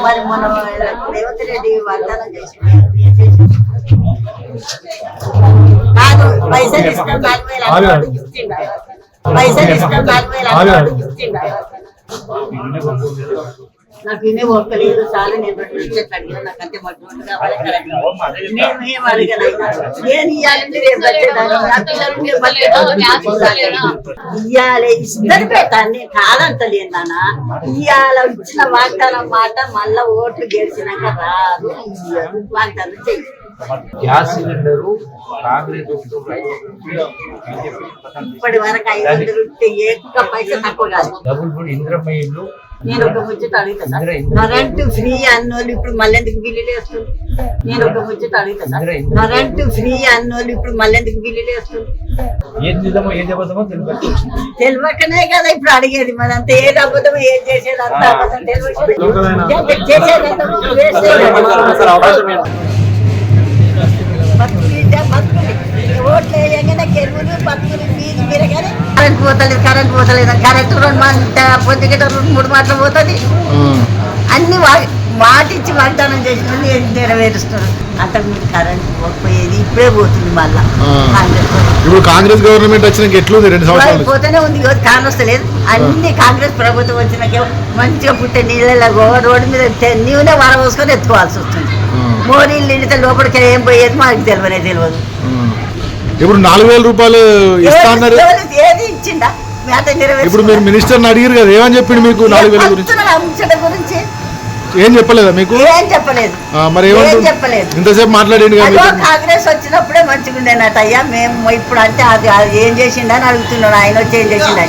మరి మనం రేవంత్ రెడ్డి వాగ్దానం చేసి కాదు పైసలు ఇస్తాం 4,000 ఇచ్చిండు పైసలు ఇస్తాం 4,000 ఇచ్చిండు నాకు ఇనే ఒక్కలేదు చాలా నేను అడిగిన నాకు అంతే మొట్టమొదటి కావాలి నేను ఏం అడిగాను నేను ఇయ్యాలి ఇద్దరు పెట్టాను కాదంటలేదు నాన్న ఇయ్యాల ఇచ్చిన వాగ్దానం మాట మళ్ళా ఓట్లు గెలిచినాక రాదు వాగ్దానం చెయ్యి. గ్యాస్ సిలిండరు కాంగ్రెస్ ఇప్పటి వరకు 500 ఉంటే ఎక్కువ పైసలు తక్కువ కాదు. డబుల్ బెడ్ ఇంద్రమ్మ ఇల్లు నేను ఒక ముచ్చట అడుగుతా కరెంటు ఫ్రీ అన్నోళ్ళు ఇప్పుడు మళ్ళీ ఎందుకు బిల్లులు వేస్తుంది? నేను ఒక ముచ్చట అడుగుతా కరెంటు ఫ్రీ అన్నోళ్ళు ఇప్పుడు మళ్ళీ ఎందుకు బిల్లులు వేస్తుంది? ఏది నిజమో ఏది అబద్ధమో తెలియకనే కదా ఇప్పుడు అడిగేది మరి అంత ఏది అబద్ధమో ఏది చేసేది అంత అబద్ధం ఓట్లు వేయగానే కెరువులు పత్తులు ఫీజు పెరగానే కరెంట్ పోతలేదు కరెంట్ 2 మాటలు పోతుంది అన్ని మాటిచ్చి వాగ్దానం చేసినది నెరవేరుస్తున్నారు. అంతకు ముందు కరెంట్ పోయేది ఇప్పుడే పోతుంది మళ్ళా కాంగ్రెస్ గవర్నమెంట్ వచ్చినాక ఎట్లుంది 2 సంవత్సరాలు పోతేనే ఉంది కాంగ్రెస్ లేదు అన్ని కాంగ్రెస్ ప్రభుత్వం వచ్చినాక మంచిగా పుట్టే నీళ్ళలో రోడ్డు మీద నీవునే వర పోసుకొని ఎత్తుకోవాల్సి వస్తుంది. మోరీలు నిండితే లోపలికి ఏం పోయేది మాకు తెలియదు. ఇప్పుడు 4,000 రూపాయలు ఇస్తాన్నారు ఏది ఇచ్చిండా ఇప్పుడు మీరు మినిస్టర్ అడిగారు కదా ఏమని చెప్పిండు మీకు 4,000 గురించి ఏం చెప్పలేదా మీకు? ఏం చెప్పలేదు మరి ఏం చెప్పలేదు ఇంతసేపు మాట్లాడిండు కాంగ్రెస్ వచ్చినప్పుడే మంచిగా ఉండేనట అయ్యా మేము ఇప్పుడు అంటే అది ఏం చేసిండని అడుగుతున్నాడు ఆయన వచ్చి ఏం చేసిండ